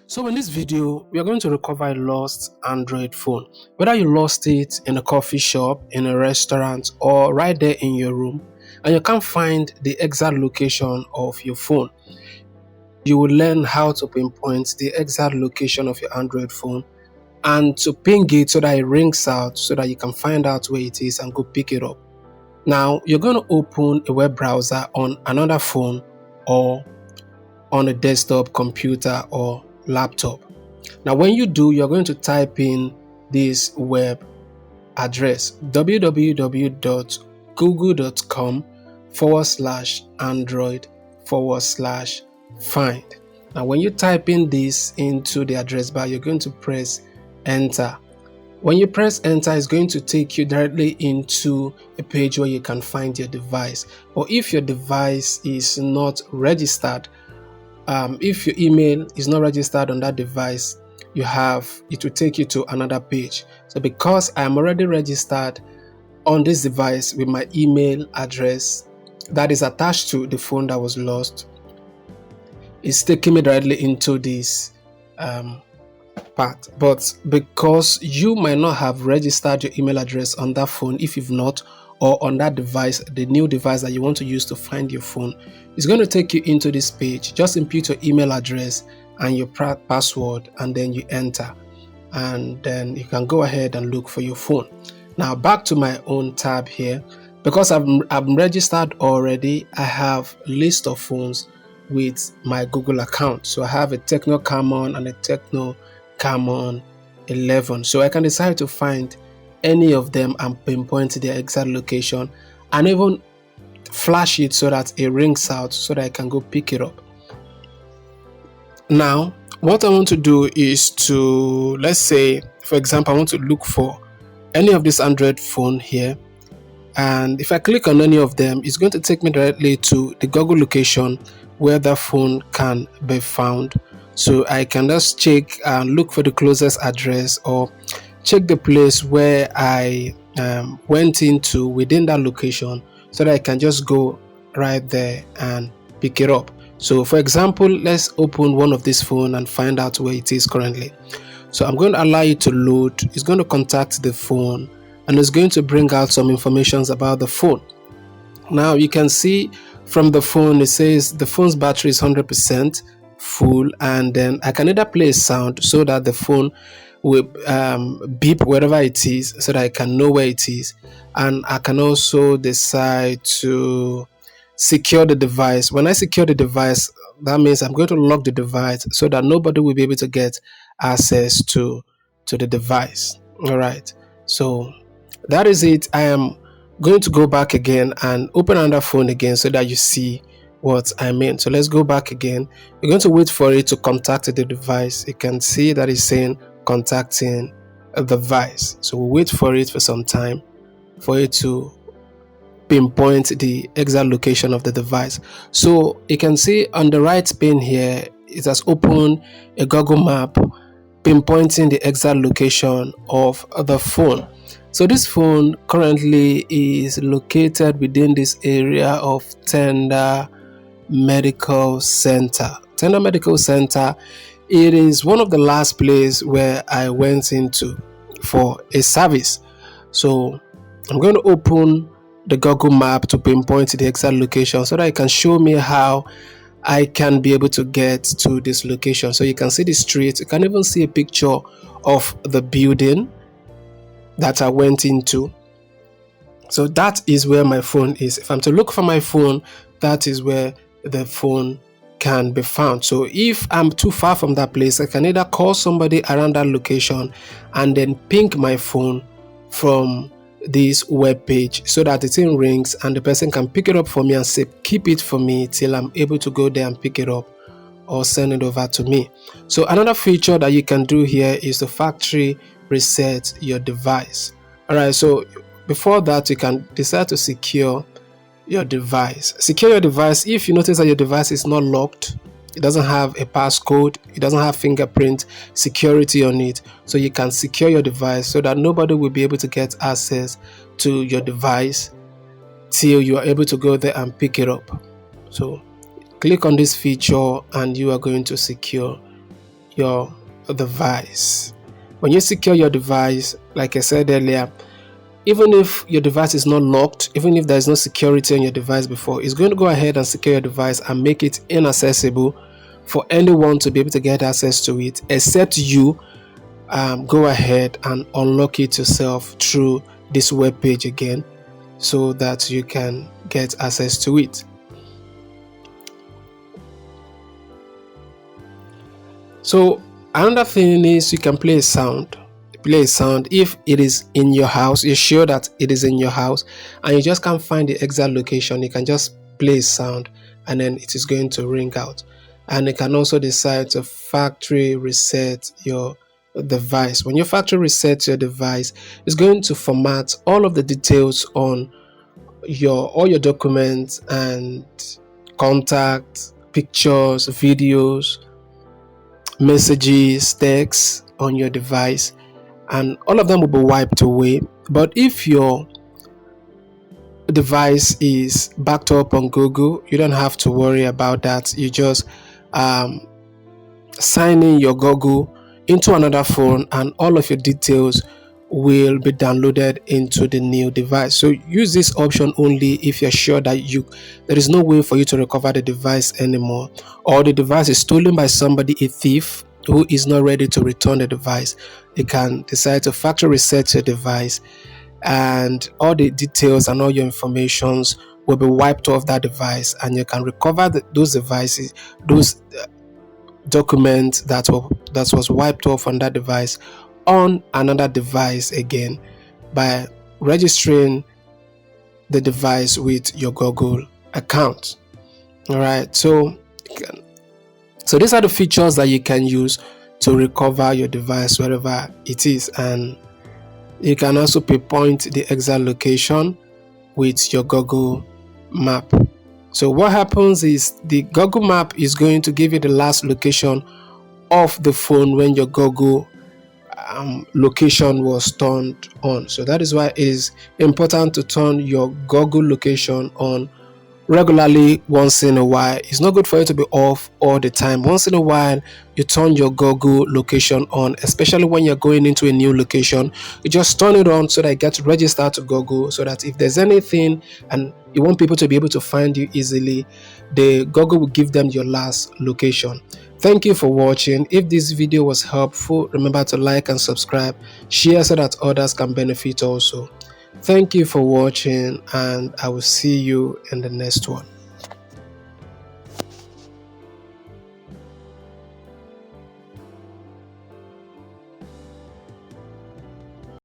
So in this video, we are going to recover a lost Android phone. Whether you lost it in a coffee shop, in a restaurant, or right there in your room, and you can't find the exact location of your phone, you will learn how to pinpoint the exact location of your Android phone and to ping it so that it rings out so that you can find out where it is and go pick it up. Now, you're going to open a web browser on another phone or on a desktop computer or laptop. Now, when you do, you're going to type in this web address www.google.com/android/find. Now, when you type in this into the address bar, you're going to press enter. When you press enter, it's going to take you directly into a page where you can find your device. But if your device is not registered, if your email is not registered on that device, it will take you to another page. So because I am already registered on this device with my email address that is attached to the phone that was lost, it's taking me directly into this part. But because you might not have registered your email address on that phone, if you've not, or on that device, the new device that you want to use to find your phone, it's going to take you into this page. Just input your email address and your password, and then you enter, and then you can go ahead and look for your phone. Now back to my own tab here. Because I'm registered already, I have a list of phones with my Google account. So I have a Tecno Camon and a Tecno Camon 11. So I can decide to find any of them and pinpoint their exact location and even flash it so that it rings out so that I can go pick it up. Now, what I want to do is to, let's say, for example, I want to look for any of this Android phone here. And if I click on any of them, it's going to take me directly to the Google location where the phone can be found. So I can just check and look for the closest address or check the place where I went into within that location so that I can just go right there and pick it up. So for example, let's open one of this phone and find out where it is currently. So I'm going to allow it to load. It's going to contact the phone and it's going to bring out some information about the phone. Now you can see from the phone, it says the phone's battery is 100% full, and then I can either play a sound so that the phone will beep wherever it is so that I can know where it is, and I can also decide to secure the device. When I secure the device, that means I'm going to lock the device so that nobody will be able to get access to the device. All right, so that is it. I am going to go back again and open another phone again so that you see what I mean. So let's go back again. We're going to wait for it to contact the device. You can see that it's saying contacting a device. So we'll wait for it for some time for it to pinpoint the exact location of the device. So you can see on the right pane here, it has opened a Google map pinpointing the exact location of the phone. So this phone currently is located within this area of Tenda Medical Center. Tenda Medical Center, it is one of the last places where I went into for a service. So I'm going to open the Google map to pinpoint the exact location so that it can show me how I can be able to get to this location. So you can see the street. You can even see a picture of the building that I went into. So that is where my phone is. If I'm to look for my phone, that is where the phone can be found. So if I'm too far from that place, I can either call somebody around that location and then ping my phone from this web page so that the thing rings and the person can pick it up for me and say keep it for me till I'm able to go there and pick it up or send it over to me. So another feature that you can do here is the factory reset your device. All right, so before that, you can decide to secure your device. Secure your device if you notice that your device is not locked, it doesn't have a passcode, it doesn't have fingerprint security on it. So you can secure your device so that nobody will be able to get access to your device till you are able to go there and pick it up. So click on this feature and you are going to secure your device. When you secure your device, like I said earlier, even if your device is not locked, even if there is no security on your device before, it's going to go ahead and secure your device and make it inaccessible for anyone to be able to get access to it, except you go ahead and unlock it yourself through this web page again, so that you can get access to it. So another thing is you can play a sound if it is in your house. You're sure that it is in your house and you just can't find the exact location. You can just play a sound and then it is going to ring out. And you can also decide to factory reset your device. When you factory reset your device, it's going to format all of the details on all your documents and contacts, pictures, videos, messages, texts on your device, and all of them will be wiped away. But if your device is backed up on Google, you don't have to worry about that. You just sign in your Google into another phone and all of your details will be downloaded into the new device. So use this option only if you're sure that there is no way for you to recover the device anymore, or the device is stolen by somebody, a thief who is not ready to return the device. You can decide to factory reset your device and all the details and all your informations will be wiped off that device, and you can recover those devices, those documents that was wiped off on that device on another device again by registering the device with your Google account. All right, so these are the features that you can use to recover your device wherever it is, and you can also pinpoint the exact location with your Google map. So what happens is the Google map is going to give you the last location of the phone when your Google location was turned on. So that is why it is important to turn your Google location on regularly once in a while. It's not good for you to be off all the time. Once in a while, you turn your Google location on, especially when you're going into a new location. You just turn it on so that it gets registered to Google, so that if there's anything and you want people to be able to find you easily, the Google will give them your last location. Thank you for watching. If this video was helpful, remember to like and subscribe, share so that others can benefit also. Thank you for watching, and I will see you in the next one.